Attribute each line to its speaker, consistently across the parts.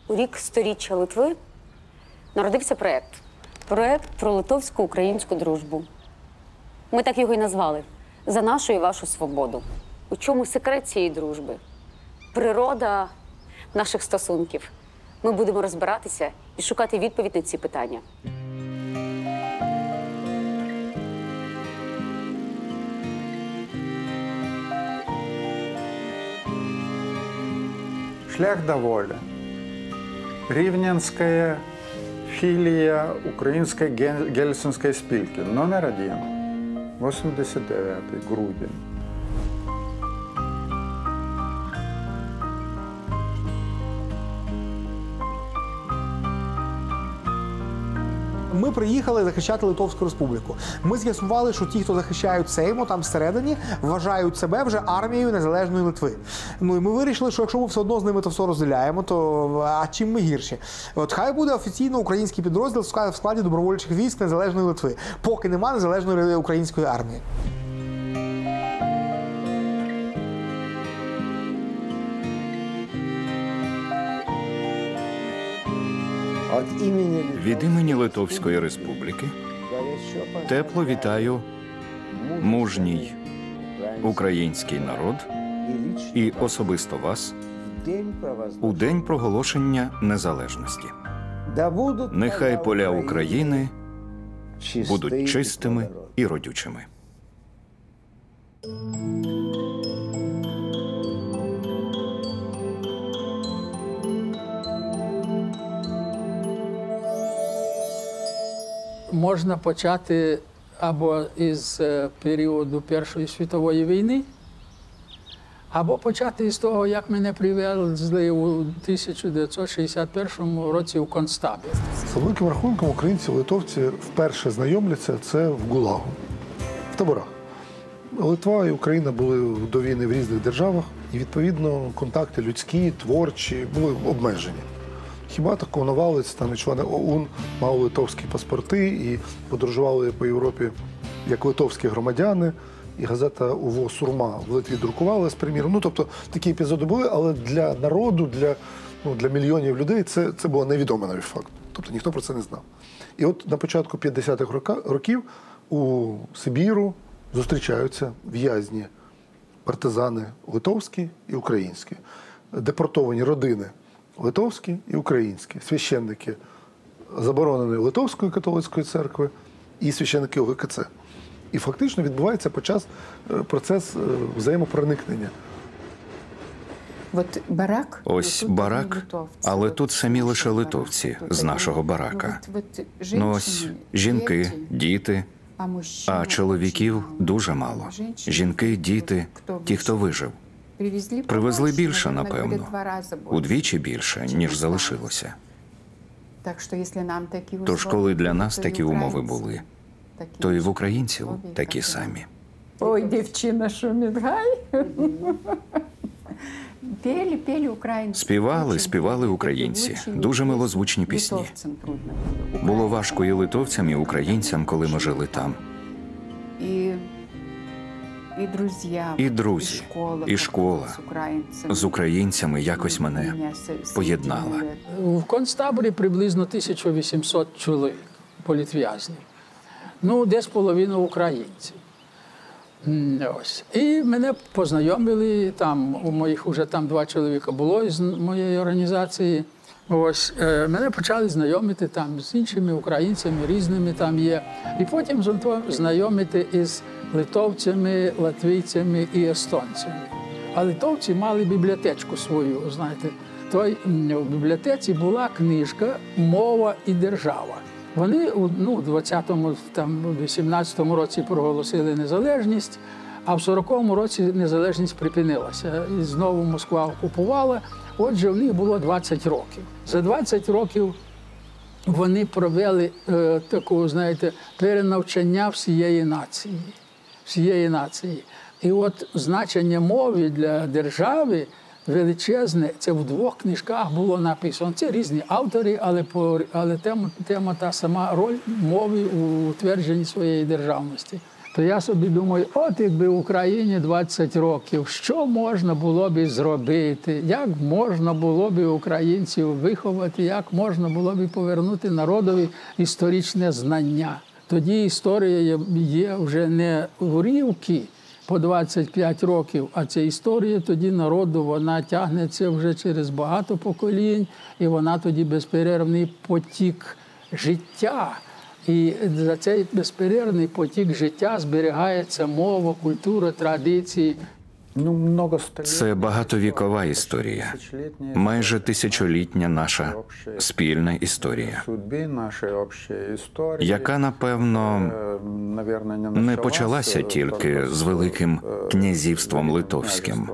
Speaker 1: у рік 100-річчя Литви народився проєкт. Проєкт про литовсько-українську дружбу. Ми так його і назвали. За нашу і вашу свободу. У чому секрет цієї дружби? Природа наших стосунків. Ми будемо розбиратися і шукати відповідь на ці питання.
Speaker 2: Шлях до волі. Рівненська філія Української Гельсінської спілки. Номер 1. 89 грудень.
Speaker 3: Ми приїхали захищати Литовську Республіку. Ми з'ясували, що ті, хто захищають Сейму, там всередині, вважають себе вже армією незалежної Литви. Ну і ми вирішили, що якщо ми все одно з ними то все розділяємо, то а чим ми гірші? От хай буде офіційно український підрозділ в складі добровольчих військ незалежної Литви, поки нема незалежної української армії.
Speaker 4: Від імені Литовської Республіки тепло вітаю мужній український народ і особисто вас у день проголошення незалежності. Нехай поля України будуть чистими і родючими.
Speaker 5: Можна почати або із періоду Першої світової війни, або почати із того, як мене привезли у 1961 році у концтабір.
Speaker 6: За великим рахунком українці, литовці вперше знайомляться це в ГУЛАГу, в таборах. Литва і Україна були до війни в різних державах, і, відповідно, контакти людські, творчі були обмежені. Хіба так Коновалець, там члени ОУН, мали литовські паспорти і подорожували по Європі як литовські громадяни. І газета УВО «Сурма» в Литві друкувалась, приміром. Ну, тобто, такі епізоди були, але для народу, для мільйонів людей це було невідомий навіть факт. Тобто ніхто про це не знав. І от на початку 50-х років у Сибіру зустрічаються в'язні партизани литовські і українські, депортовані родини литовські і українські, священники забороненої Литовської католицької церкви і священники ОГКЦ. І фактично відбувається процес взаємопроникнення.
Speaker 4: Ось барак, але тут самі лише литовці з нашого барака. Ну ось жінки, діти, а чоловіків дуже мало. Жінки, діти, ті, хто вижив. Привезли більше, напевно, удвічі більше, ніж залишилося. Тож, коли для нас такі умови були, то і в українців такі самі.
Speaker 7: Ой, дівчина, шумить гай.
Speaker 4: Співали українці, дуже милозвучні пісні. Було важко і литовцям, і українцям, коли ми жили там. І друзі, і школа з українцями якось мене поєднала.
Speaker 5: В концтаборі приблизно 1800 чоловік, політв'язнів. Ну, десь половина українців. Ось. І мене познайомили, там у моїх вже там 2 чоловіка було з моєї організації. Ось, мене почали знайомити там з іншими українцями, різними там є. І потім знайомити із литовцями, латвійцями і естонцями. А литовці мали бібліотечку свою, знаєте. В бібліотеці була книжка «Мова і держава». Вони у 20-му, 18-му році проголосили незалежність, а в 40-му році незалежність припинилася. І знову Москва окупувала. Отже, в них було 20 років. За 20 років вони провели таку, знаєте, перенавчання всієї нації. І от значення мови для держави величезне, це в 2 книжках було написано. Це різні автори, але тема та сама роль мови у утвердженні своєї державності. то я собі думаю, от якби в Україні 20 років, що можна було б зробити, як можна було б українців виховати, як можна було б повернути народові історичне знання. Тоді історія є вже не урівки по 25 років, а ця історія тоді народу, вона тягнеться вже через багато поколінь, і вона тоді безперервний потік життя. І за цей безперервний потік життя зберігається мова, культура, традиції.
Speaker 4: Це багатовікова історія, майже тисячолітня наша спільна історія, яка, напевно, не почалася тільки з Великим князівством Литовським,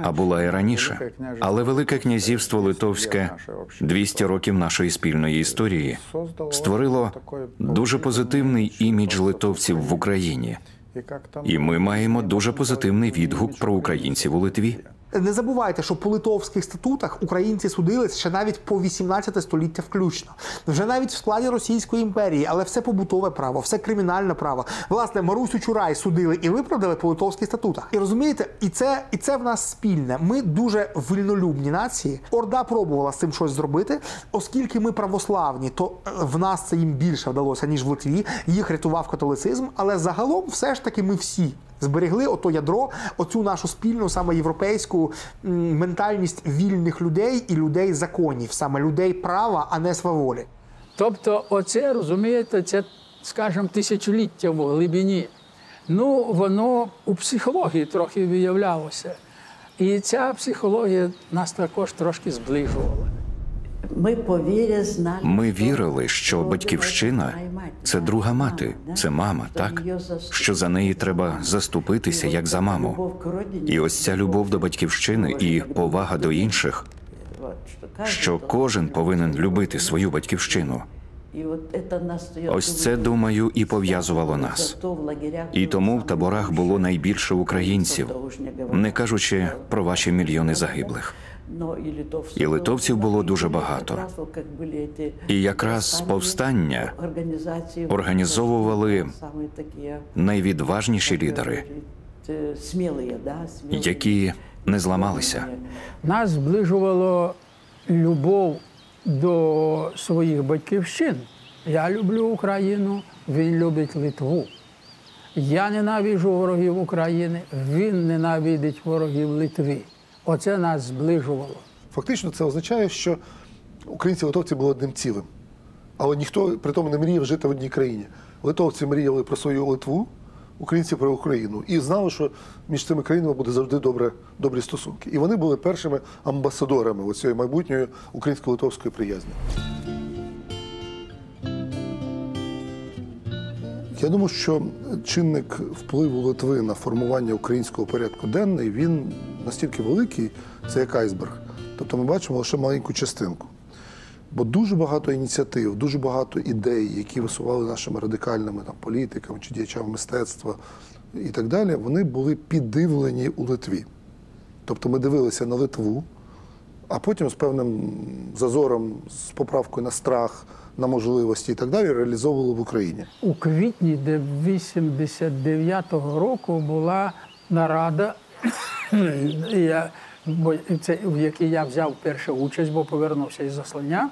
Speaker 4: а була і раніше. Але Велике князівство Литовське 200 років нашої спільної історії створило дуже позитивний імідж литовців в Україні. І ми маємо дуже позитивний відгук про українців у Литві.
Speaker 3: Не забувайте, що по литовських статутах українці судились ще навіть по 18 століття включно. Вже навіть в складі Російської імперії, але все побутове право, все кримінальне право. Власне, Марусю Чурай судили і виправдали по литовських статутах. І розумієте, і це в нас спільне. Ми дуже вільнолюбні нації. Орда пробувала з цим щось зробити. Оскільки ми православні, то в нас це їм більше вдалося, ніж в Литві. Їх рятував католицизм, але загалом все ж таки ми всі зберегли ото ядро, оцю нашу спільну, саме європейську ментальність вільних людей і людей законів, саме людей права, а не сваволі.
Speaker 5: Тобто оце, розумієте, це, скажімо, тисячоліття в глибині. Ну, воно у психології трохи виявлялося. І ця психологія нас також трошки зближувала.
Speaker 4: Ми вірили, що батьківщина – це друга мати, це мама, так? Що за неї треба заступитися, як за маму. І ось ця любов до батьківщини і повага до інших, що кожен повинен любити свою батьківщину. Ось це, думаю, і пов'язувало нас. І тому в таборах було найбільше українців, не кажучи про ваші мільйони загиблих. І литовців було дуже багато. І якраз повстання організовували найвідважніші лідери, які не зламалися.
Speaker 5: Нас зближувало любов до своїх батьківщин. Я люблю Україну, він любить Литву. Я ненавиджу ворогів України, він ненавидить ворогів Литви. Оце нас зближувало.
Speaker 6: Фактично це означає, що українці і литовці були одним цілим. Але ніхто при тому не мріяв жити в одній країні. Литовці мріяли про свою Литву, українці про Україну. І знали, що між цими країнами буде завжди добрі стосунки. І вони були першими амбасадорами оцієї майбутньої українсько-литовської приязні. Я думаю, що чинник впливу Литви на формування українського порядку денний, він настільки великий, це як айсберг. Тобто ми бачимо лише маленьку частинку. Бо дуже багато ініціатив, дуже багато ідей, які висували нашими радикальними політиками чи діячами мистецтва і так далі, вони були піддивлені у Литві. Тобто ми дивилися на Литву, а потім з певним зазором, з поправкою на страх, на можливості і так далі, реалізовували в Україні.
Speaker 5: У квітні 89-го року була нарада, в якій я взяв першу участь, бо повернувся із заслання,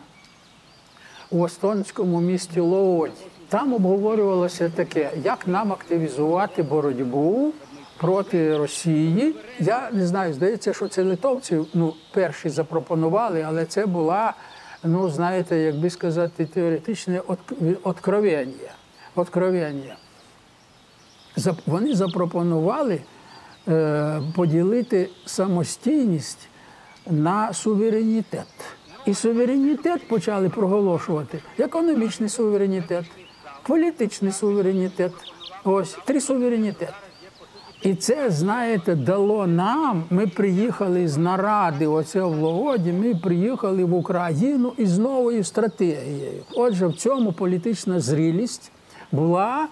Speaker 5: у естонському місті Лоодзі. Там обговорювалося таке, як нам активізувати боротьбу проти Росії. Я не знаю, здається, що це литовці перші запропонували, але це була, знаєте, як би сказати, теоретичне откровення. Вони запропонували поділити самостійність на суверенітет. І суверенітет почали проголошувати. Економічний суверенітет, політичний суверенітет. Ось, 3 суверенітети. І це, знаєте, дало нам, ми приїхали з наради оце в Лооді, ми приїхали в Україну із новою стратегією. Отже, в цьому політична зрілість була,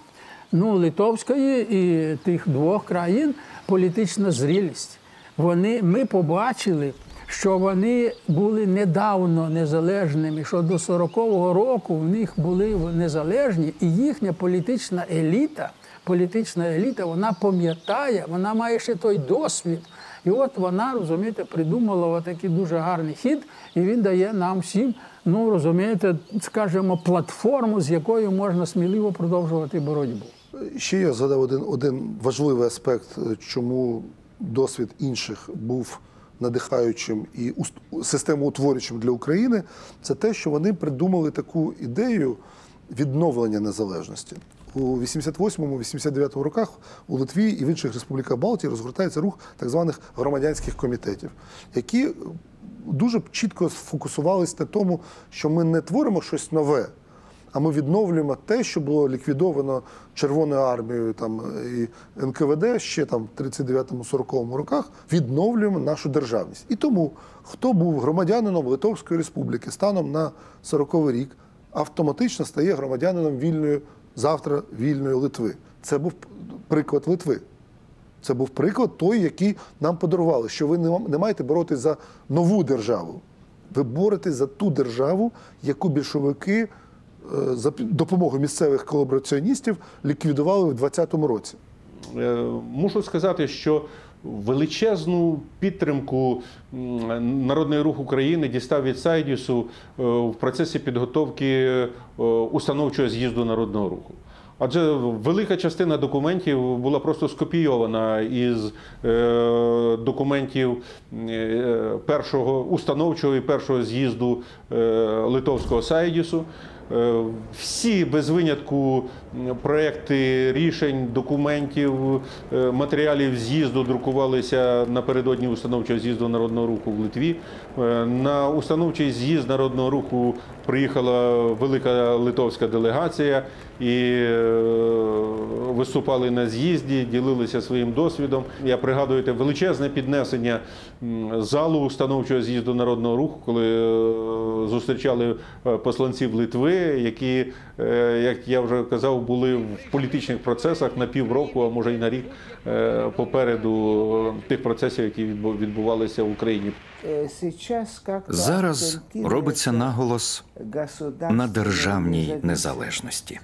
Speaker 5: литовської і тих 2 країн, політична зрілість. Ми побачили, що вони були недавно незалежними, що до 40-го року в них були незалежні, і їхня політична еліта, вона пам'ятає, вона має ще той досвід. І от вона, розумієте, придумала такий дуже гарний хід, і він дає нам всім, ну, розумієте, скажімо, платформу, з якою можна сміливо продовжувати боротьбу.
Speaker 6: Ще я згадав один важливий аспект, чому досвід інших був надихаючим і системоутворюючим для України, це те, що вони придумали таку ідею відновлення незалежності. У 88-89 роках у Литві і в інших республіках Балтії розгортається рух так званих громадянських комітетів, які дуже чітко сфокусувалися на тому, що ми не творимо щось нове, а ми відновлюємо те, що було ліквідовано Червоною армією і НКВД ще в 39-40 роках, відновлюємо нашу державність. І тому, хто був громадянином Литовської республіки станом на 40-й рік, автоматично стає громадянином завтра вільної Литви. Це був приклад Литви. Це був приклад той, який нам подарували, що ви не маєте боротися за нову державу. Ви боретесь за ту державу, яку більшовики за допомогою місцевих колабораціоністів ліквідували в 20-му році.
Speaker 8: Мушу сказати, що величезну підтримку Народний рух України дістав від Сайдісу в процесі підготовки установчого з'їзду Народного руху. Адже велика частина документів була просто скопійована із документів першого установчого і першого з'їзду Литовського Сайдісу. Всі, без винятку, проекти рішень, документів, матеріалів з'їзду друкувалися напередодні установчого з'їзду Народного руху в Литві. На установчий з'їзд Народного руху приїхала велика литовська делегація і виступали на з'їзді, ділилися своїм досвідом. Я пригадую те величезне піднесення залу установчого з'їзду Народного руху, коли зустрічали посланців Литви, які, як я вже казав, були в політичних процесах на півроку, а може й на рік попереду тих процесів, які відбувалися в Україні.
Speaker 4: Зараз робиться наголос на державній незалежності.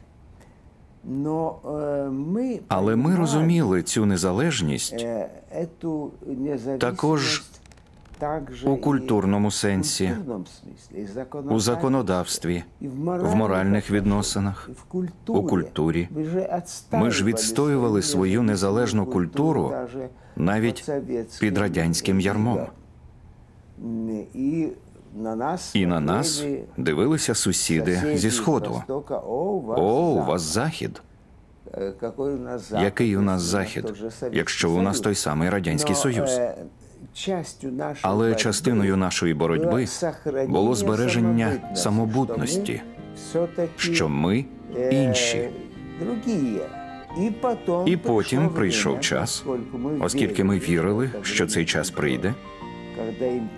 Speaker 4: Але ми розуміли цю незалежність також у культурному сенсі, у законодавстві, в моральних відносинах, у культурі. Ми ж відстоювали свою незалежну культуру навіть під радянським ярмом. І на нас дивилися сусіди зі Сходу. О, у вас Захід. Який у нас Захід, якщо у нас той самий Радянський Союз? Але частиною нашої боротьби було збереження самобутності, що ми інші. І потім прийшов час, оскільки ми вірили, що цей час прийде,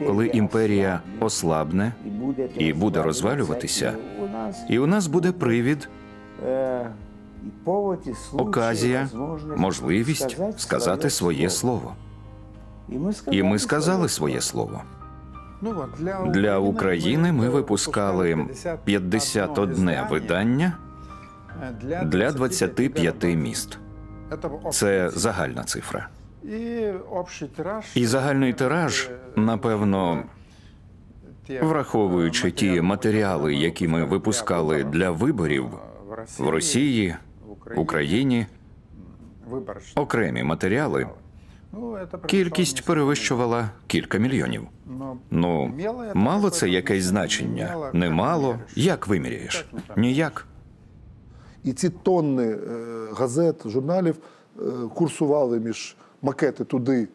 Speaker 4: коли імперія ослабне і буде розвалюватися, і у нас буде привід, оказія, можливість сказати своє слово. І ми сказали своє слово. Для України ми випускали 51 видання для 25 міст. Це загальна цифра. І загальний тираж, напевно, враховуючи ті матеріали, які ми випускали для виборів в Росії, в Україні, окремі матеріали, кількість перевищувала кілька мільйонів. Ну, мало це якесь значення? Немало? Як виміряєш? Ніяк.
Speaker 6: І ці тонни газет, журналів курсували між макети туди,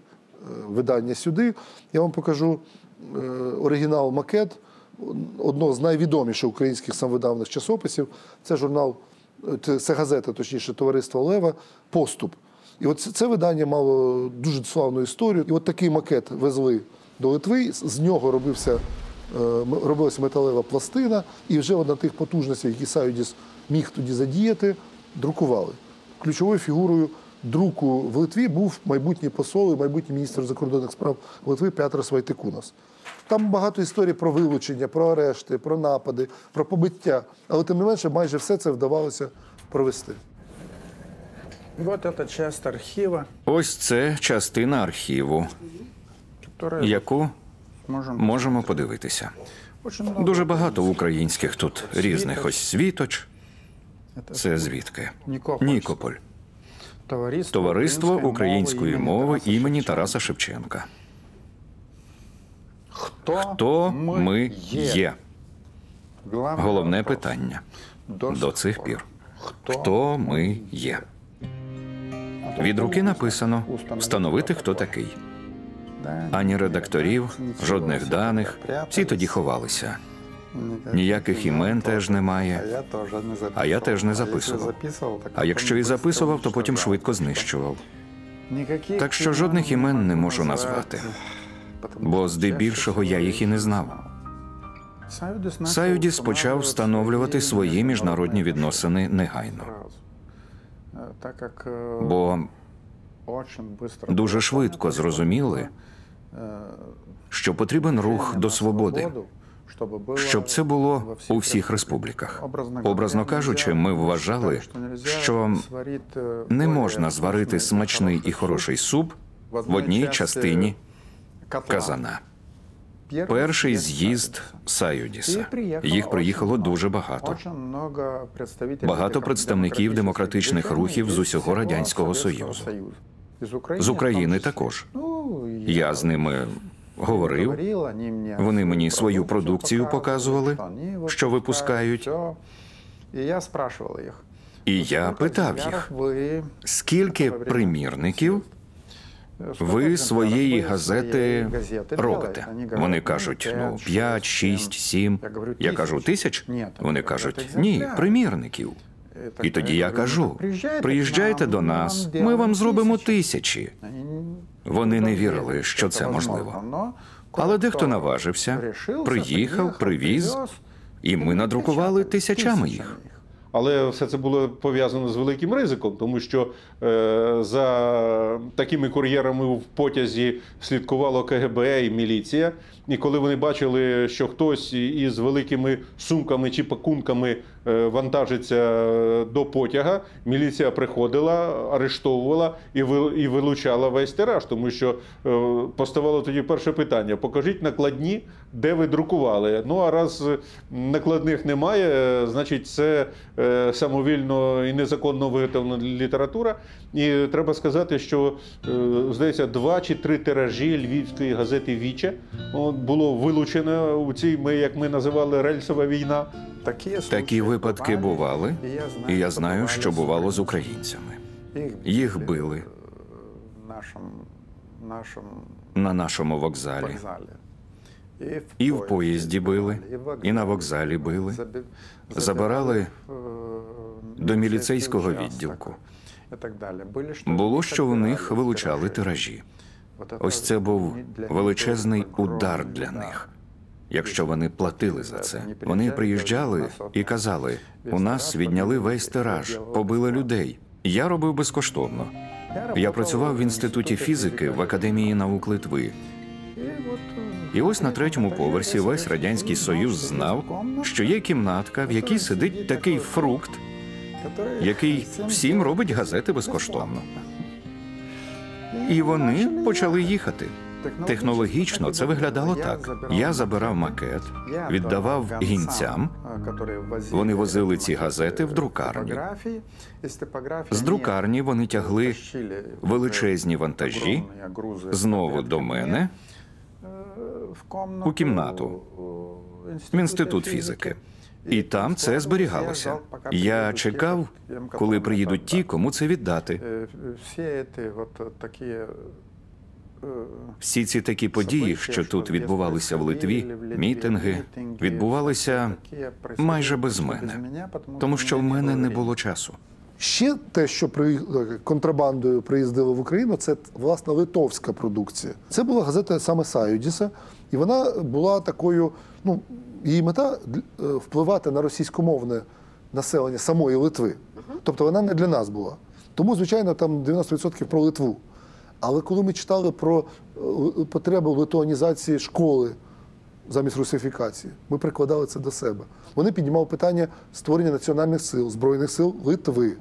Speaker 6: видання сюди. Я вам покажу оригінал-макет одного з найвідоміших українських самовидавних часописів. Це журнал, це газета, точніше, Товариства Лева «Поступ». І от це видання мало дуже славну історію. І от такий макет везли до Литви, з нього робилася металева пластина, і вже на тих потужностях, які Сайдіс міг тоді задіяти, друкували. Ключовою фігурою друку в Литві був майбутній посол і майбутній міністр закордонних справ Литви Петрас Вайтикунас. Там багато історій про вилучення, про арешти, про напади, про побиття. Але тим не менше, майже все це вдавалося провести.
Speaker 2: Вот эта часть архива,
Speaker 4: Ось це частина архіву,
Speaker 2: которая
Speaker 4: яку
Speaker 2: можем...
Speaker 4: можемо подивитися.
Speaker 2: Очень много
Speaker 4: Дуже багато українських тут різних. Ось Світоч. Це звідки?
Speaker 2: Нікополь.
Speaker 4: Нікополь. Товариство української мови імені Тараса Шевченка. Хто ми є? Головне питання до цих пір. Хто ми є? Від руки написано «Встановити, хто такий». Ані редакторів, жодних даних. Всі тоді ховалися. Ніяких імен теж немає. А я теж не записував. А якщо і записував, то потім швидко знищував. Так що жодних імен не можу назвати. Бо здебільшого я їх і не знав. Саюдіс почав встановлювати свої міжнародні відносини негайно. Бо дуже швидко зрозуміли, що потрібен рух до свободи, щоб це було у всіх республіках. Образно кажучи, ми вважали, що не можна зварити смачний і хороший суп в одній частині казана. Перший з'їзд Саюдіса. Їх приїхало дуже багато. Багато представників демократичних рухів з усього Радянського Союзу. З України також. Я з ними говорив, вони мені свою продукцію показували, що випускають. І я питав їх, скільки примірників ви своєї газети робите? Вони кажуть, 5, 6, 7. Я кажу, 1000? Вони кажуть, ні, примірників. І тоді я кажу, приїжджайте до нас, ми вам зробимо 1000. Вони не вірили, що це можливо. Але дехто наважився, приїхав, привіз, і ми надрукували 1000 їх.
Speaker 8: Але все це було пов'язано з великим ризиком, тому що за такими кур'єрами в потязі слідкувало КГБ і міліція. І коли вони бачили, що хтось із великими сумками чи пакунками вантажиться до потяга, міліція приходила, арештовувала і вилучала весь тираж. Тому що поставало тоді перше питання: покажіть накладні, де ви друкували. Ну, а раз накладних немає, значить це самовільно і незаконно виготовлена література. І треба сказати, що, здається, 2 чи 3 тиражі львівської газети «Віче» було вилучено у цій, як ми називали, рельсова війна.
Speaker 4: Такі випадки бували, і я знаю, що бувало з українцями. Їх били на нашому вокзалі. І в поїзді били, і на вокзалі били. Забирали до міліцейського відділку. Було, що у них вилучали тиражі. Ось це був величезний удар для них. Якщо вони платили за це. Вони приїжджали і казали, у нас відняли весь тираж, побили людей. Я робив безкоштовно. Я працював в Інституті фізики в Академії наук Литви. І ось на 3-му поверсі весь Радянський Союз знав, що є кімнатка, в якій сидить такий фрукт, який всім робить газети безкоштовно. І вони почали їхати. Технологічно це виглядало так. Я забирав макет, віддавав гінцям, вони возили ці газети в друкарню. З друкарні вони тягли величезні вантажі знову до мене у кімнату, в Інститут фізики. І там це зберігалося. Я чекав, коли приїдуть ті, кому це віддати. Всі ці такі події, що тут відбувалися в Литві, мітинги, відбувалися майже без мене, тому що в мене не було часу.
Speaker 6: Ще те, що контрабандою приїздило в Україну, це, власне, литовська продукція. Це була газета саме Саюдіса, і вона була такою, її мета – впливати на російськомовне населення самої Литви. Тобто вона не для нас була. Тому, звичайно, там 90% про Литву. Але коли ми читали про потребу литуанізації школи замість русифікації, ми прикладали це до себе. Вони піднімали питання створення національних сил, Збройних сил Литви.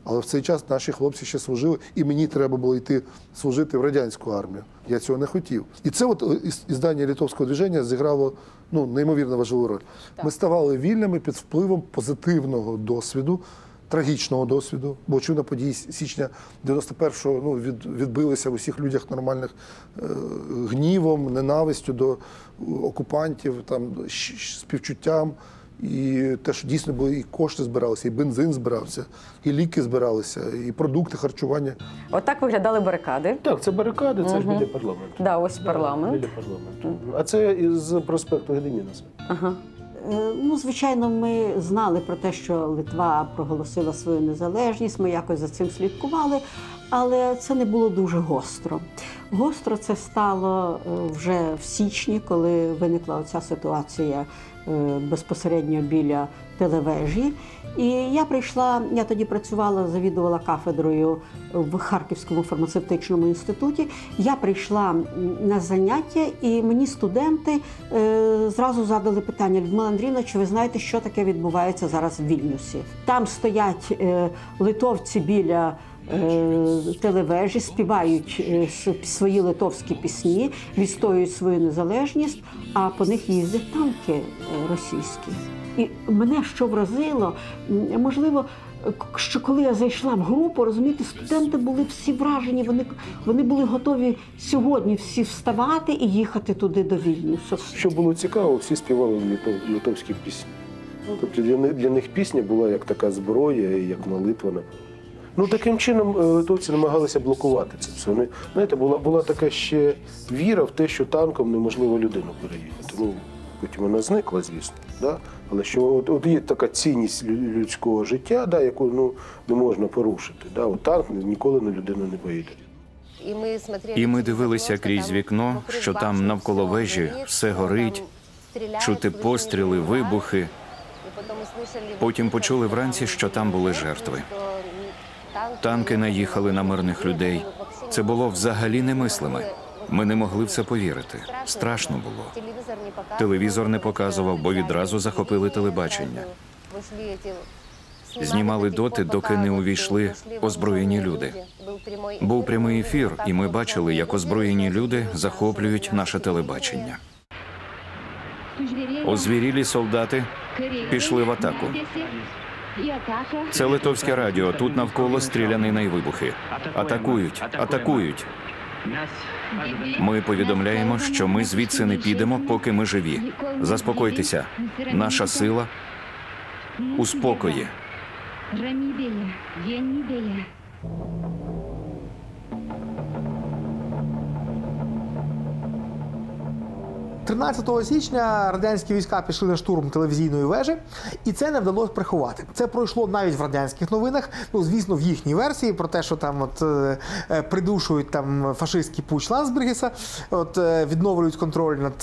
Speaker 6: Але в цей час наші хлопці ще служили, і мені треба було йти служити в радянську армію. Я цього не хотів. І це от іздання литовського движення зіграло неймовірно важливу роль. Ми ставали вільними під впливом позитивного досвіду, трагічного досвіду, бо очевидно події січня 91-го відбилися в усіх людях нормальних гнівом, ненавистю до окупантів, співчуттям. І те, що дійсно були і кошти збиралися, і бензин збирався, і ліки збиралися, і продукти харчування.
Speaker 1: От так виглядали барикади.
Speaker 9: Так, це барикади, це ж біля парламенту.
Speaker 1: Да, ось парламент.
Speaker 9: Біля парламенту. А це із проспекту Гедеміна.
Speaker 1: Ага.
Speaker 10: Ну, звичайно, ми знали про те, що Литва проголосила свою незалежність, ми якось за цим слідкували, але це не було дуже гостро. Гостро це стало вже в січні, коли виникла оця ситуація безпосередньо біля телевежі. І я тоді працювала, завідувала кафедрою в Харківському фармацевтичному інституті. Я прийшла на заняття, і мені студенти зразу задали питання: Людмила Андріївна, чи ви знаєте, що таке відбувається зараз в Вільнюсі? Там стоять литовці біля телевежі, співають свої литовські пісні, відстоюють свою незалежність, а по них їздять танки російські. І мене що вразило, можливо, що коли я зайшла в групу, розумієте, студенти були всі вражені, вони були готові сьогодні всі вставати і їхати туди до Вільнюсу.
Speaker 9: Що було цікаво, всі співали литовські пісні. Тобто для них пісня була як така зброя, як молитва. Таким чином литовці намагалися блокувати це все. Знаєте, була така ще віра в те, що танком неможливо людину переїхати. Потім вона зникла, звісно. Да? Але що от є така цінність людського життя, яку не можна порушити. Да? Танк ніколи на людину не поїде.
Speaker 4: І ми дивилися крізь вікно, що там навколо вежі все горить, чути постріли, вибухи. Потім почули вранці, що там були жертви. Танки наїхали на мирних людей. Це було взагалі немислиме. Ми не могли в це повірити. Страшно було. Телевізор не показував, бо відразу захопили телебачення. Знімали доти, доки не увійшли озброєні люди. Був прямий ефір, і ми бачили, як озброєні люди захоплюють наше телебачення. Озвірілі солдати пішли в атаку. Це литовське радіо, тут навколо стрілянина й вибухи. Атакують, атакують. Ми повідомляємо, що ми звідси не підемо, поки ми живі. Заспокойтеся. Наша сила у спокої.
Speaker 3: 13 січня радянські війська пішли на штурм телевізійної вежі, і це не вдалося приховати. Це пройшло навіть в радянських новинах, звісно, в їхній версії, про те, що там придушують фашистський путч Ландсбергіса, відновлюють контроль над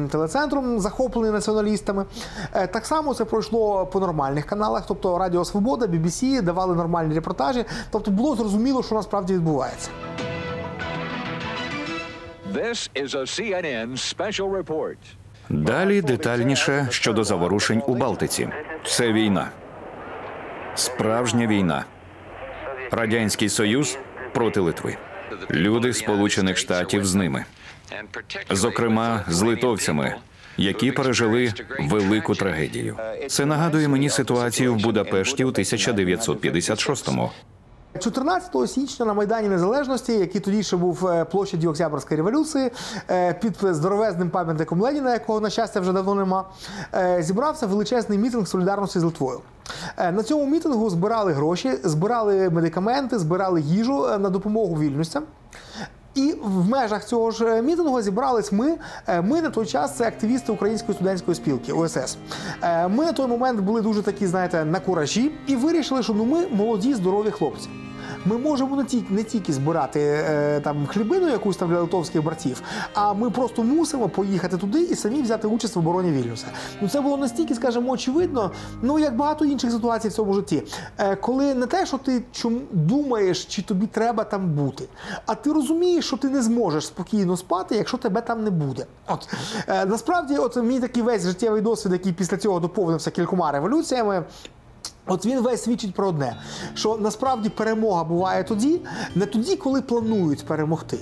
Speaker 3: телецентром, захоплений націоналістами. Так само це пройшло по нормальних каналах, тобто Радіо Свобода, BBC давали нормальні репортажі, тобто було зрозуміло, що насправді відбувається.
Speaker 11: This is a CNN special report.
Speaker 4: Далі детальніше щодо заворушень у Балтиці. Це війна. Справжня війна. Радянський Союз проти Литви. Люди Сполучених Штатів з ними. Зокрема, з литовцями, які пережили велику трагедію. Це нагадує мені ситуацію в Будапешті у 1956-му.
Speaker 3: 14 січня на Майдані Незалежності, який тоді ще був площаддю Октябрьської революції, під здоровезним пам'ятником Леніна, якого, на щастя, вже давно нема, зібрався величезний мітинг солідарності з Литвою. На цьому мітингу збирали гроші, збирали медикаменти, збирали їжу на допомогу вільнюсцям. І в межах цього ж мітингу зібрались ми. Ми на той час це активісти Української студентської спілки, УСС. Ми на той момент були дуже такі, знаєте, на куражі і вирішили, що ми молоді, здорові хлопці. ми можемо не тільки збирати там хлібину якусь там для литовських братів, а ми просто мусимо поїхати туди і самі взяти участь в обороні Вільнюса. Ну це було настільки, скажімо, очевидно, ну як багато інших ситуацій в цьому житті. Коли не те, що ти думаєш, чи тобі треба там бути, а ти розумієш, що ти не зможеш спокійно спати, якщо тебе там не буде. От насправді, от мій такий весь життєвий досвід, який після цього доповнився кількома революціями, от він весь свідчить про одне, що насправді перемога буває тоді, не тоді, коли планують перемогти,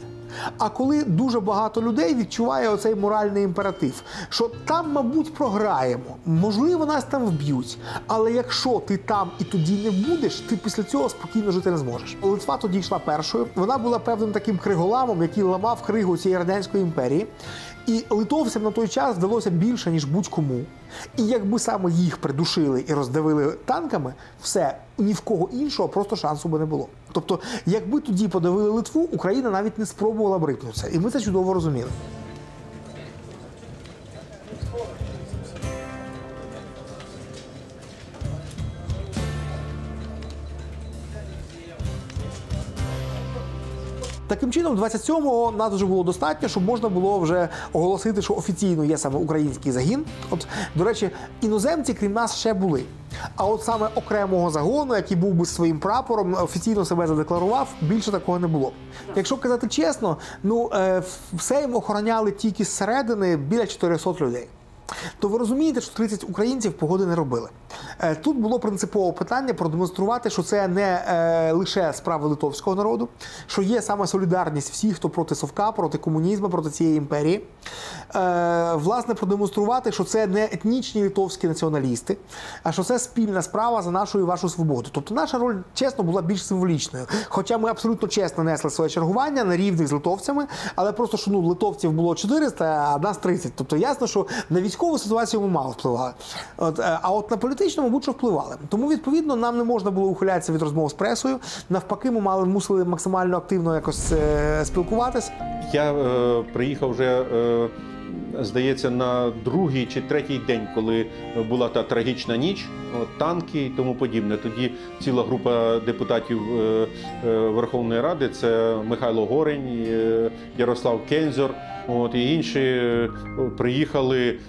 Speaker 3: а коли дуже багато людей відчуває оцей моральний імператив, що там, мабуть, програємо, можливо, нас там вб'ють, але якщо ти там і тоді не будеш, ти після цього спокійно жити не зможеш. Литва тоді йшла першою, вона була певним таким криголамом, який ламав кригу цієї Радянської імперії, і литовцям на той час вдалося більше, ніж будь-кому. І якби саме їх придушили і роздавили танками, все, ні в кого іншого просто шансу би не було. Тобто, якби тоді подавили Литву, Україна навіть не спробувала б рипнутися. І ми це чудово розуміли. Таким чином, 27-го нас вже було достатньо, щоб можна було вже оголосити, що офіційно є саме український загін. От, до речі, іноземці, крім нас, ще були. А от саме окремого загону, який був би своїм прапором, офіційно себе задекларував, більше такого не було. Якщо казати чесно, все їм охороняли тільки зсередини біля 400 людей. То ви розумієте, що 30 українців погоди не робили. Тут було принципове питання продемонструвати, що це не лише справа литовського народу, що є саме солідарність всіх, хто проти Совка, проти комунізму, проти цієї імперії. Власне, продемонструвати, що це не етнічні литовські націоналісти, а що це спільна справа за нашу і вашу свободу. Тобто наша роль, чесно, була більш символічною. Хоча ми абсолютно чесно несли своє чергування на рівних з литовцями, але просто, що литовців було 400, а нас 30. Тобто ясно, що на військову ситуацію ми мало впливали. А от на політичну, мабуть, що впливали. Тому, відповідно, нам не можна було ухилятися від розмов з пресою. Навпаки, ми мусили максимально активно якось спілкуватись.
Speaker 8: Я приїхав вже, здається, на другий чи третій день, коли була та трагічна ніч, танки і тому подібне. Тоді ціла група депутатів Верховної Ради, це Михайло Горень, Ярослав Кензор, і інші приїхали,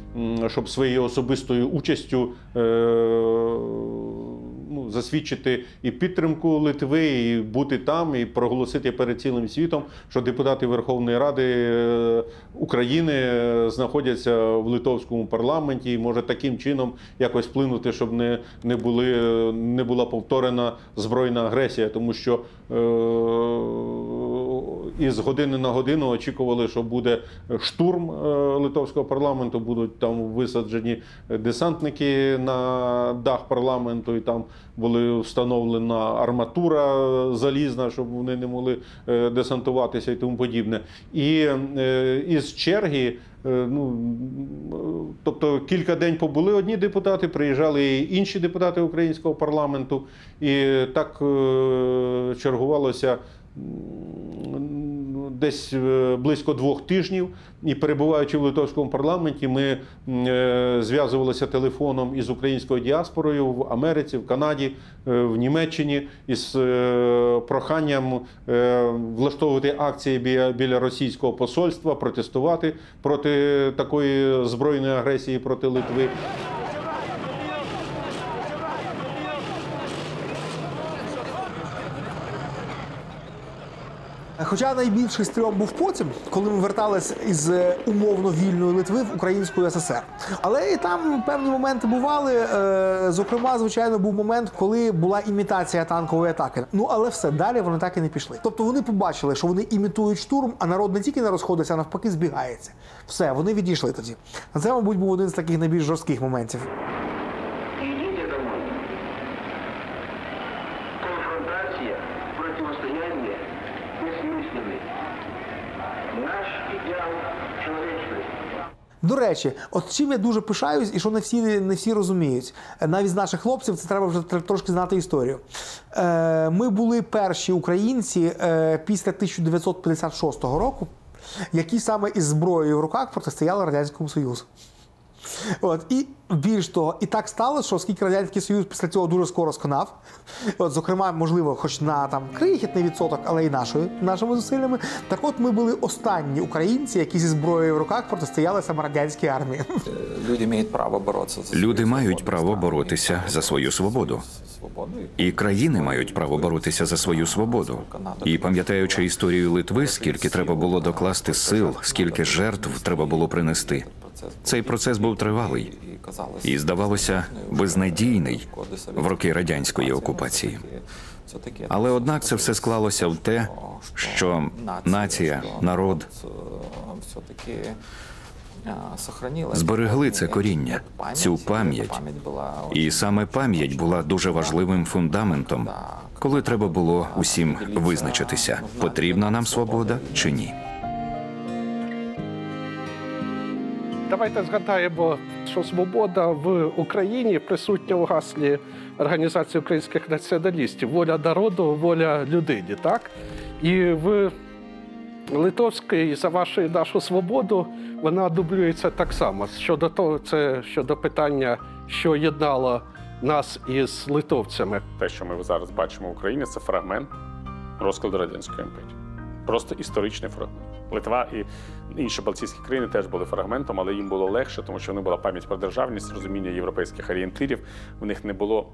Speaker 8: щоб своєю особистою участю засвідчити і підтримку Литви, і бути там, і проголосити перед цілим світом, що депутати Верховної Ради України знаходяться в литовському парламенті і може таким чином якось вплинути, щоб не була повторена збройна агресія, тому що із години на годину очікували, що буде штурм литовського парламенту, будуть там висаджені десантники на дах парламенту, і там була встановлена арматура залізна, щоб вони не могли десантуватися і тому подібне. І із черги, тобто кілька день побули одні депутати, приїжджали і інші депутати українського парламенту, і так чергувалося десь близько 2 тижнів, і перебуваючи в литовському парламенті, ми зв'язувалися телефоном із українською діаспорою в Америці, в Канаді, в Німеччині із проханням влаштовувати акції біля російського посольства, протестувати проти такої збройної агресії проти Литви.
Speaker 3: Хоча найбільший стрьом був потім, коли ми вертались із умовно вільної Литви в Українську ССР. Але і там певні моменти бували. Зокрема, звичайно, був момент, коли була імітація танкової атаки. Але все, далі вони так і не пішли. Тобто вони побачили, що вони імітують штурм, а народ не тільки не розходиться, а навпаки збігається. Все, вони відійшли тоді. Це, мабуть, був один з таких найбільш жорстких моментів. До речі, от чим я дуже пишаюсь, і що не всі розуміють. Навіть з наших хлопців, це треба вже трошки знати історію. Ми були перші українці після 1956 року, які саме із зброєю в руках протистояли Радянському Союзу. От, і більш того, і так сталося, що оскільки Радянський Союз після цього дуже скоро сконав, от, зокрема, можливо, хоч на там крихітний відсоток, але і нашими зусиллями, так от ми були останні українці, які зі зброєю в руках протистояли саме радянській армії.
Speaker 4: Люди мають право боротися за свою свободу. І країни мають право боротися за свою свободу. І пам'ятаючи історію Литви, скільки треба було докласти сил, скільки жертв треба було принести. Цей процес був тривалий і, здавалося, безнадійний в роки радянської окупації. Але однак це все склалося в те, що нація, народ зберегли це коріння, цю пам'ять. І саме пам'ять була дуже важливим фундаментом, коли треба було усім визначитися, потрібна нам свобода чи ні.
Speaker 12: Давайте згадаємо, що свобода в Україні присутня у гаслі Організації українських націоналістів. Воля народу, воля людині, так? І в Литовській «За вашу і нашу свободу» вона дублюється так само. Щодо того, це щодо питання, що єднало нас із литовцями.
Speaker 13: Те, що ми зараз бачимо в Україні, це фрагмент розкладу Радянської імперії. Просто історичний фрагмент. Литва і інші балтійські країни теж були фрагментом, але їм було легше, тому що в них була пам'ять про державність, розуміння європейських орієнтирів. В них не було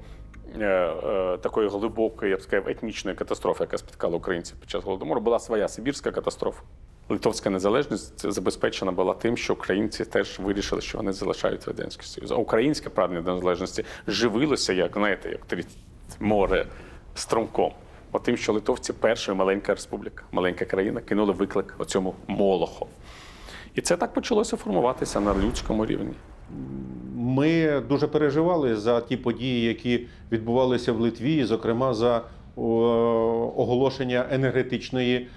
Speaker 13: такої глибокої, я б сказав, етнічної катастрофи, яка спіткала українців під час Голодомору. Була своя сибірська катастрофа. Литовська незалежність забезпечена була тим, що українці теж вирішили, що вони залишають Радянський Союз. А українське прагнення незалежності живилося, як, знаєте, як море струмком. Тим, що литовці перша маленька республіка, маленька країна, кинули виклик оцьому молоху. І це так почалося формуватися на людському рівні.
Speaker 8: Ми дуже переживали за ті події, які відбувалися в Литві, зокрема за оголошення енергетичної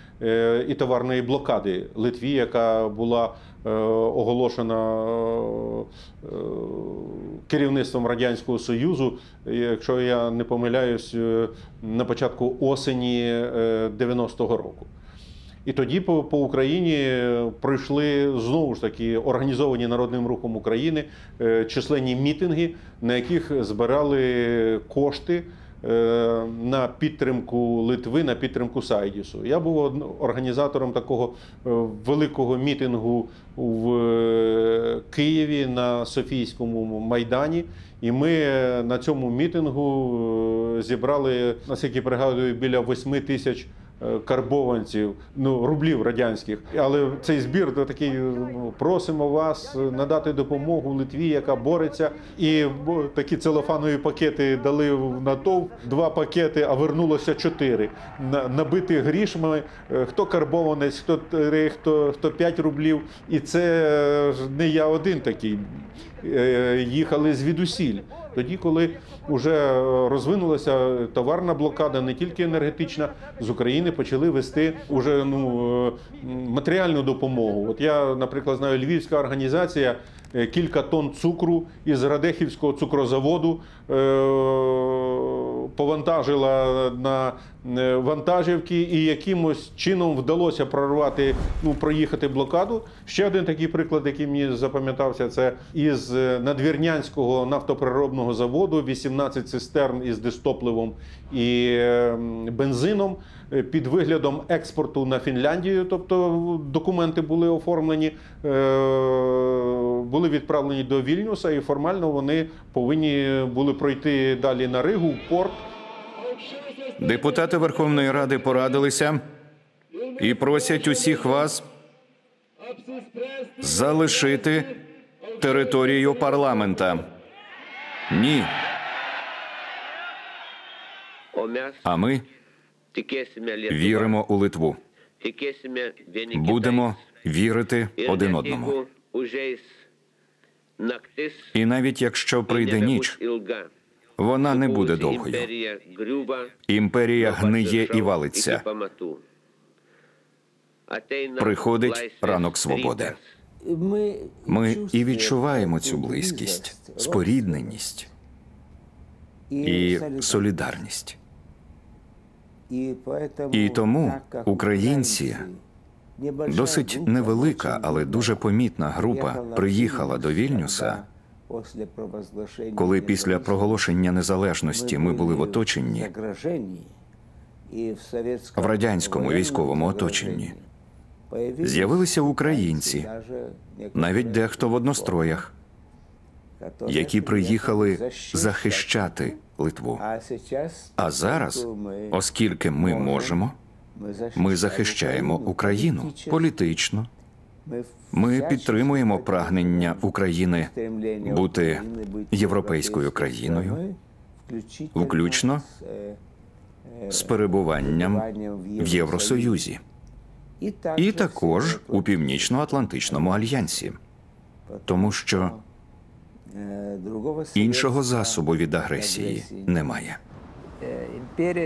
Speaker 8: і товарної блокади Литві, яка була оголошена керівництвом Радянського Союзу, якщо я не помиляюсь, на початку осені 90-го року. І тоді по Україні пройшли, знову ж таки, організовані Народним рухом України численні мітинги, на яких збирали кошти на підтримку Литви, на підтримку Сайдісу. Я був організатором такого великого мітингу в Києві на Софійському майдані. І ми на цьому мітингу зібрали, наскільки пригадую, біля 8 тисяч карбованців, рублів радянських. Але цей збір такий: просимо вас надати допомогу Литві, яка бореться. І такі целофанові пакети дали натовп, 2 пакети, а вернулося 4. Набиті грішми, хто карбованець, хто 3, хто 5 рублів. І це не я один такий. Їхали звідусіль. Тоді, коли вже розвинулася товарна блокада, не тільки енергетична, з України почали вести вже матеріальну допомогу. От я, наприклад, знаю, львівська організація кілька тонн цукру із Радехівського цукрозаводу повантажила на вантажівки, і якимось чином вдалося прорвати, проїхати блокаду. Ще один такий приклад, який мені запам'ятався, це із Надвірнянського нафтопереробного заводу 18 цистерн із дистопливом і бензином під виглядом експорту на Фінляндію, тобто документи були оформлені, були відправлені до Вільнюса, і формально вони повинні були пройти далі на Ригу, в порт.
Speaker 4: Депутати Верховної Ради порадилися і просять усіх вас залишити територію парламента. Ні. А ми віримо у Литву. Будемо вірити один одному. І навіть якщо прийде ніч, вона не буде довгою. Імперія гниє і валиться. Приходить ранок свободи. Ми і відчуваємо цю близькість, спорідненість і солідарність. І тому українці Досить невелика, але дуже помітна група приїхала до Вільнюса, коли після проголошення незалежності ми були в оточенні, в радянському військовому оточенні. З'явилися українці, навіть дехто в одностроях, які приїхали захищати Литву. А зараз, оскільки ми можемо, ми захищаємо Україну політично. Ми підтримуємо прагнення України бути європейською країною, включно з перебуванням в Євросоюзі. І також у Північно-Атлантичному альянсі. Тому що іншого засобу від агресії немає.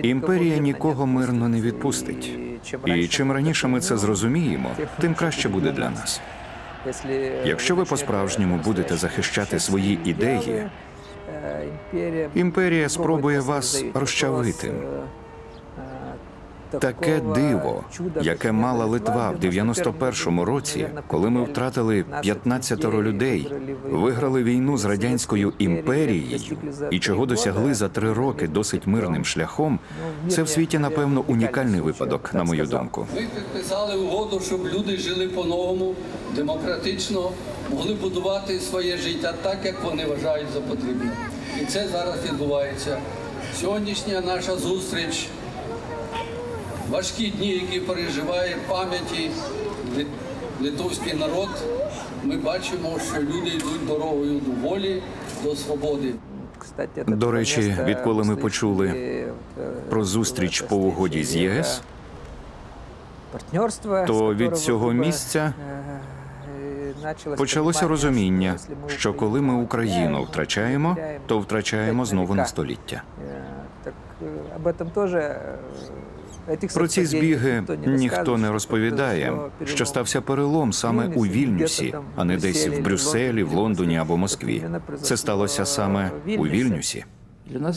Speaker 4: Імперія нікого мирно не відпустить. І чим раніше ми це зрозуміємо, тим краще буде для нас. Якщо ви по-справжньому будете захищати свої ідеї, імперія спробує вас розчавити. Таке диво, яке мала Литва в 91-му році, коли ми втратили 15 людей, виграли війну з Радянською імперією і чого досягли за 3 роки досить мирним шляхом, це в світі, напевно, унікальний випадок, на мою думку.
Speaker 5: Ми підписали угоду, щоб люди жили по-новому, демократично, могли будувати своє життя так, як вони вважають за потрібне. І це зараз відбувається. Сьогоднішня наша зустріч, важкі дні, які переживає в пам'яті литовський народ, ми бачимо, що люди йдуть дорогою до волі, до свободи.
Speaker 4: До речі, відколи ми почули про зустріч по угоді з ЄС, то від цього місця почалося розуміння, що коли ми Україну втрачаємо, то втрачаємо знову на століття. Про ці збіги ніхто не розповідає, що стався перелом саме у Вільнюсі, а не десь в Брюсселі, в Лондоні або Москві. Це сталося саме у Вільнюсі.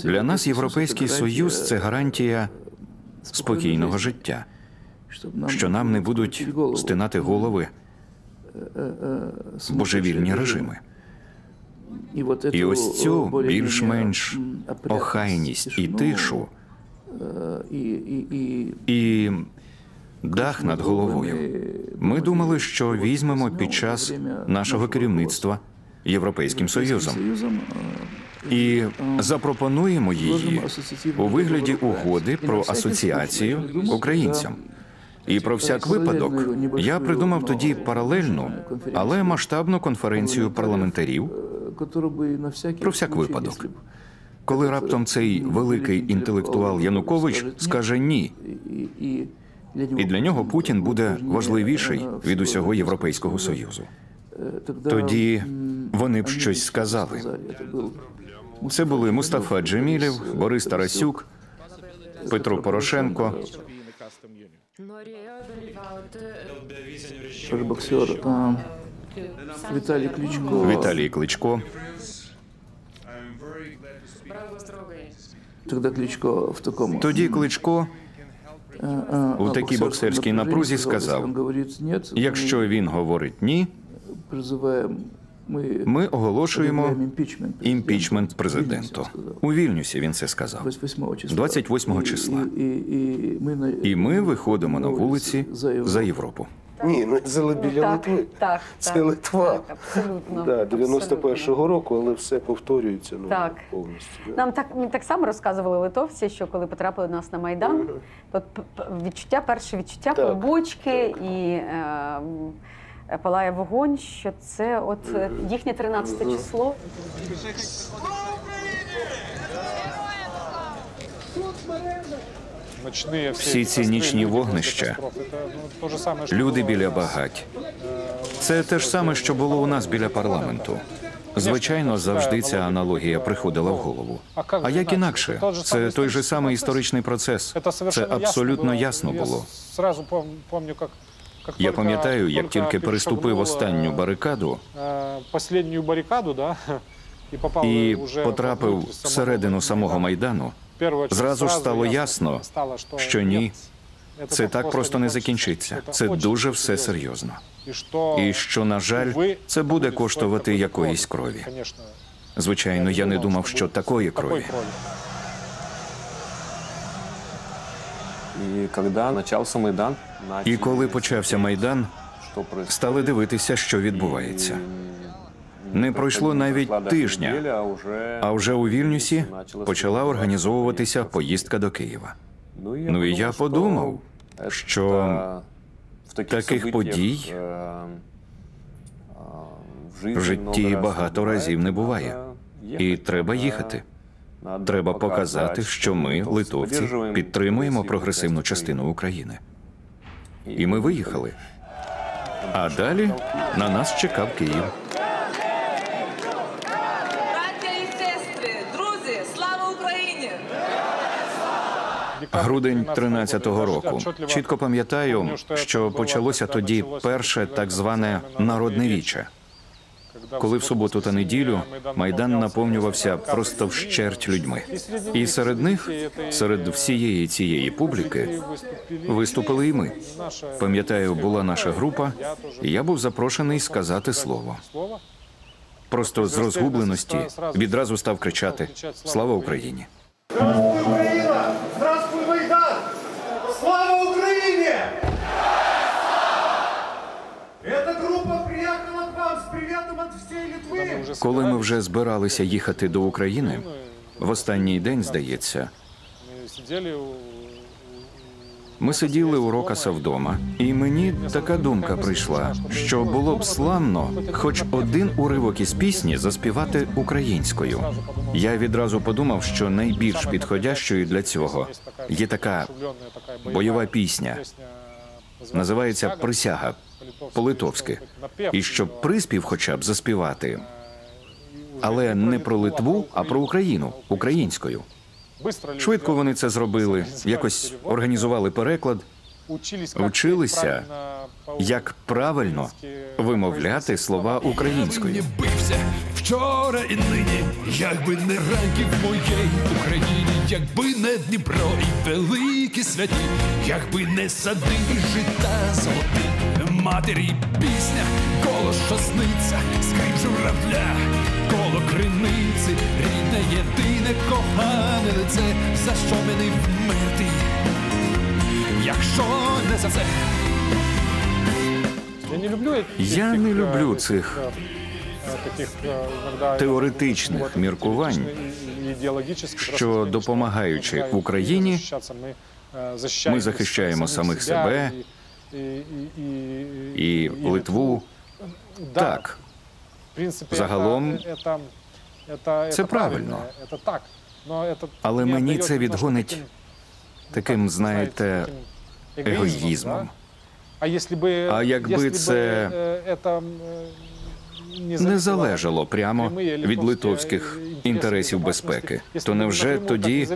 Speaker 4: Для нас Європейський Союз – це гарантія спокійного життя, що нам не будуть стинати голови божевільні режими. І ось цю більш-менш охайність і тишу, і дах над головою. Ми думали, що візьмемо під час нашого керівництва Європейським Союзом і запропонуємо її у вигляді угоди про асоціацію українцям. І про всяк випадок я придумав тоді паралельну, але масштабну конференцію парламентарів про всяк випадок. Коли раптом цей великий інтелектуал Янукович скаже «ні», і для нього Путін буде важливіший від усього Європейського Союзу. Тоді вони б щось сказали. Це були Мустафа Джемілєв, Борис Тарасюк, Петро Порошенко.
Speaker 14: Боксер
Speaker 4: Віталій Кличко. Тоді Кличко у такій боксерській напрузі сказав, якщо він говорить «ні», ми оголошуємо імпічмент президенту. У Вільнюсі він це сказав, 28 числа. І ми виходимо на вулиці за Європу.
Speaker 9: Ні, ну це біля Литви.
Speaker 1: Так,
Speaker 9: це Литва.
Speaker 1: Так, абсолютно.
Speaker 9: Да, 91-го року, але все повторюється повністю.
Speaker 1: Нам так само розказували литовці, що коли потрапили до нас на Майдан, то перше відчуття побочки і палає вогонь, що це от їхнє 13 число.
Speaker 4: Всі ці нічні вогнища, люди біля багать. Це те ж саме, що було у нас біля парламенту. Звичайно, завжди ця аналогія приходила в голову. А як інакше? Це той же самий історичний процес. Це абсолютно ясно було. Я пам'ятаю, як тільки переступив останню барикаду і потрапив всередину самого Майдану, зразу ж стало ясно, що ні, Це так просто не закінчиться. Це дуже все серйозно. І що, на жаль, це буде коштувати якоїсь крові. Звичайно, я не думав, що такої крові. І коли почався Майдан, стали дивитися, що відбувається. Не пройшло навіть тижня, а вже у Вільнюсі почала організовуватися поїздка до Києва. Ну і я подумав, що таких подій в житті багато разів не буває. І треба їхати. Треба показати, що ми, литовці, підтримуємо прогресивну частину України. І ми виїхали. А далі на нас чекав Київ.
Speaker 14: Браття і сестри, друзі, слава Україні!
Speaker 4: Грудень 13-го року. Чітко пам'ятаю, що почалося тоді перше так зване «народне віче». Коли в суботу та неділю Майдан наповнювався просто вщерть людьми. І серед них, серед всієї цієї публіки, виступили і ми. Пам'ятаю, була наша група, і я був запрошений сказати слово. Просто з розгубленості відразу став кричати «Слава Україні!».
Speaker 15: Здравствуй, Украина! Здравствуй, Майдан! Слава Украине! Эта группа приехала к вам с приветом от всей Литвы.
Speaker 4: Коли ми вже збиралися їхати до України, в останній день, здається, ми сиділи у Рокаса вдома, і мені така думка прийшла, що було б славно хоч один уривок із пісні заспівати українською. Я відразу подумав, що найбільш підходящою для цього є така бойова пісня. Називається «Присяга» по-литовськи. І щоб приспів хоча б заспівати, але не про Литву, а про Україну, українською. Швидко вони це зробили, якось організували переклад, вчилися, як правильно вимовляти слова українською.
Speaker 16: Бився вчора і нині, якби не ранки в моєї Україні, якби не Дніпро і великі святі, якби не сади і жита золоті, матері пісня, коло що сниться, скрип журавля, коло криниці, рідне, єдине, кохане лице, за що мені вмерти, якщо не за це.
Speaker 4: Я не люблю цих теоретичних міркувань, що, допомагаючи Україні, ми захищаємо самих себе і Литву. Так, загалом це правильно. Але мені це відгонить таким, знаєте, егоїзмом. А якби це не залежало прямо від литовських інтересів безпеки, то невже тоді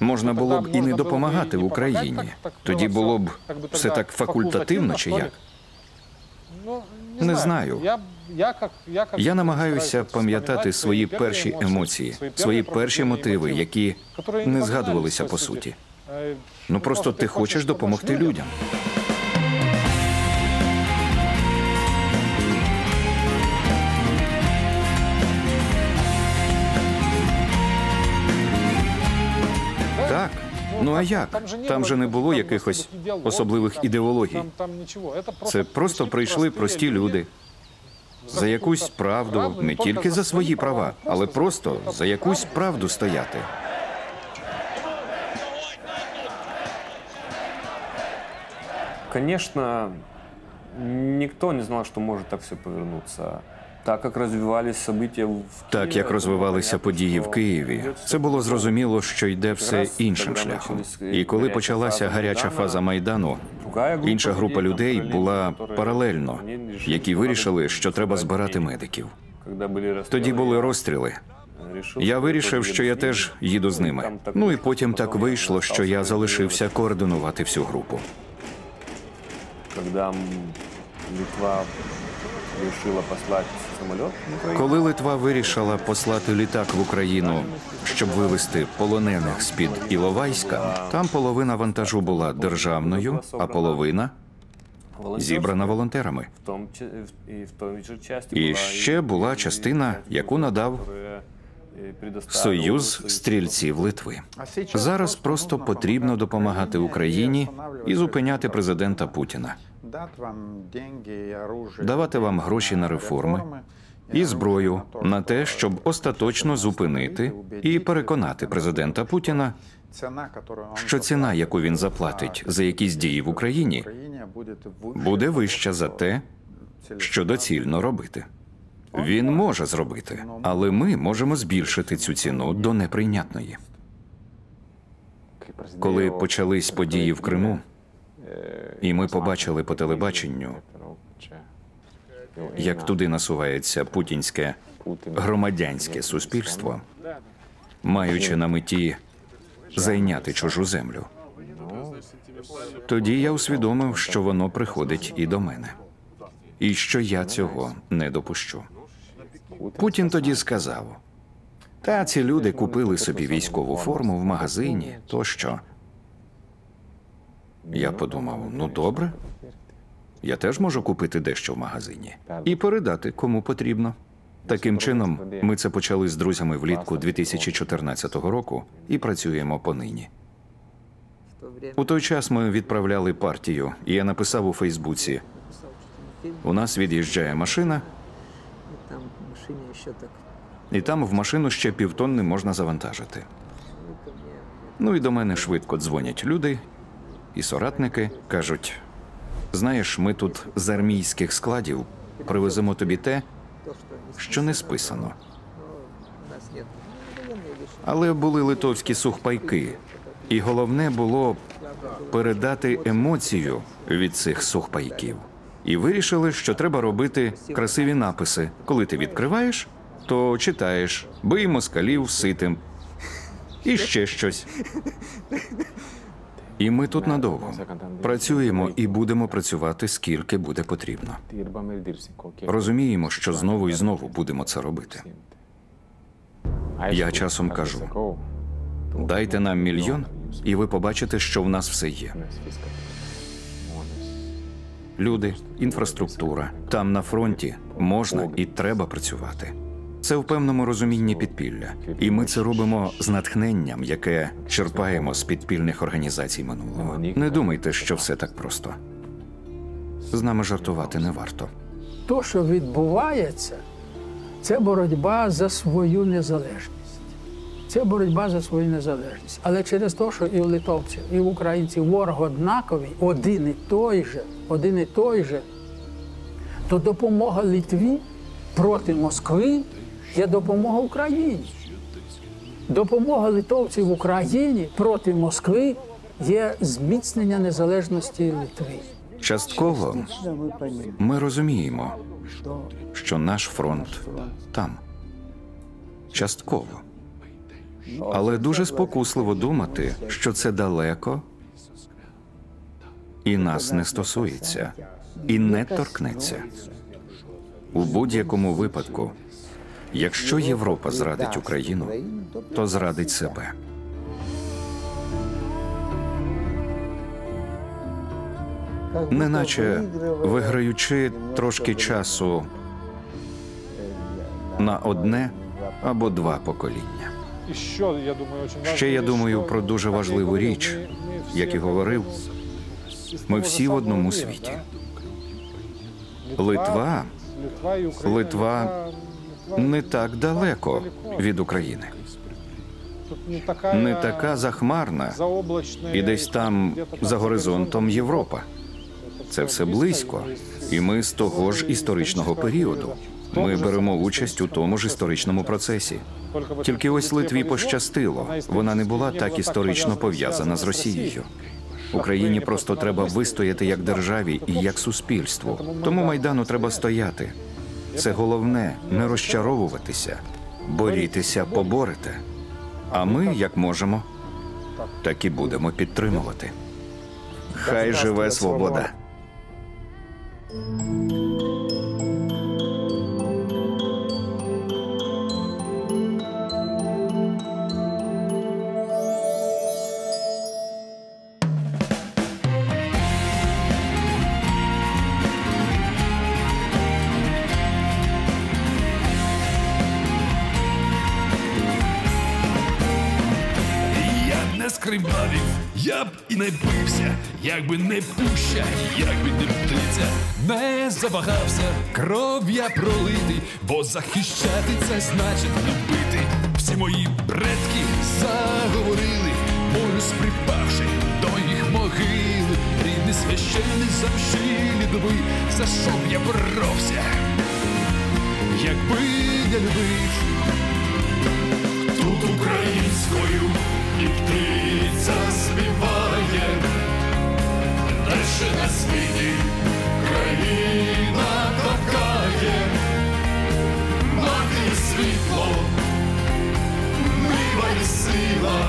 Speaker 4: можна було б і не допомагати в Україні? Тоді було б все так факультативно чи як? Не знаю. Я намагаюся пам'ятати свої перші емоції, свої перші мотиви, які не згадувалися по суті. Ну просто ти хочеш допомогти людям. Так, ну а як? Там же не було якихось особливих ідеологій. Це просто прийшли прості люди. За якусь правду, не тільки за свої права, але просто за якусь правду стояти.
Speaker 17: Конечно, никто не знал, что может так все повернуться. Так як розвивалися події в Києві, це було зрозуміло, що йде все іншим шляхом. І коли почалася гаряча фаза Майдану, інша група людей була паралельно, які вирішили, що треба збирати медиків. Тоді були розстріли. Я вирішив, що я теж їду з ними. Ну і потім так вийшло, що я залишився координувати всю групу. Коли Литва решила послать
Speaker 4: Коли Литва вирішила послати літак в Україну, щоб вивезти полонених з-під Іловайська, там половина вантажу була державною, а половина зібрана волонтерами. І ще була частина, яку надав Союз стрільців Литви. Зараз просто потрібно допомагати Україні і зупиняти президента Путіна. Давати вам гроші на реформи і зброю на те, щоб остаточно зупинити і переконати президента Путіна, що ціна, яку він заплатить за якісь дії в Україні, буде вища за те, що доцільно робити. Він може зробити, але ми можемо збільшити цю ціну до неприйнятної. Коли почались події в Криму, і ми побачили по телебаченню, як туди насувається путінське громадянське суспільство, маючи на меті зайняти чужу землю, тоді я усвідомив, що воно приходить і до мене, і що я цього не допущу. Путін тоді сказав: «Та ці люди купили собі військову форму в магазині, тощо». Я подумав, ну добре, я теж можу купити дещо в магазині і передати кому потрібно. Таким чином, ми це почали з друзями влітку 2014 року і працюємо понині. У той час ми відправляли партію, і я написав у Фейсбуці: «У нас від'їжджає машина, і там в машину ще півтонни можна завантажити». Ну і до мене швидко дзвонять люди і соратники, кажуть: «Знаєш, ми тут з армійських складів привеземо тобі те, що не списано». Але були литовські сухпайки, і головне було передати емоцію від цих сухпайків. І вирішили, що треба робити красиві написи. Коли ти відкриваєш, то читаєш «Бий москалів ситим» і ще щось. І ми тут надовго працюємо і будемо працювати, скільки буде потрібно. Розуміємо, що знову і знову будемо це робити. Я часом кажу: дайте нам 1 мільйон, і ви побачите, що в нас все є. Люди, інфраструктура. Там на фронті можна і треба працювати. Це в певному розумінні підпілля. І ми це робимо з натхненням, яке черпаємо з підпільних організацій минулого. Не думайте, що все так просто. З нами жартувати не варто.
Speaker 5: То, що відбувається, це боротьба за свою незалежність. Це боротьба за свою незалежність. Але через те, що і в литовців, і в українців ворог однаковий, один і той же, то допомога Литві проти Москви є допомога Україні. Допомога литовців в Україні проти Москви є зміцнення незалежності Литви.
Speaker 4: Частково ми розуміємо, що наш фронт там. Частково. Але дуже спокусливо думати, що це далеко і нас не стосується, і не торкнеться. У будь-якому випадку, якщо Європа зрадить Україну, то зрадить себе. Неначе виграючи трошки часу на 1 або 2 покоління. Ще я думаю про дуже важливу річ, як і говорив, ми всі в одному світі. Литва не так далеко від України. Не така захмарна, і десь там за горизонтом Європа. Це все близько, і ми з того ж історичного періоду. Ми беремо участь у тому ж історичному процесі. Тільки ось Литві пощастило. Вона не була так історично пов'язана з Росією. Україні просто треба вистояти як державі і як суспільству. Тому Майдану треба стояти. Це головне – не розчаровуватися. Борітеся, поборете. А ми, як можемо, так і будемо підтримувати. Хай живе свобода!
Speaker 16: я б і не бився, якби не пуща, якби не птиця. Не завагався кров я пролити, бо захищати це значить любити. Всі мої предки заговорили, полюс припавши до їх могили. Рідний священий замшилі дуби, за що б я боровся, якби не любив. Тут українською і птиця співає, дальше на світі країна така є. Мати і світло, нива і сила,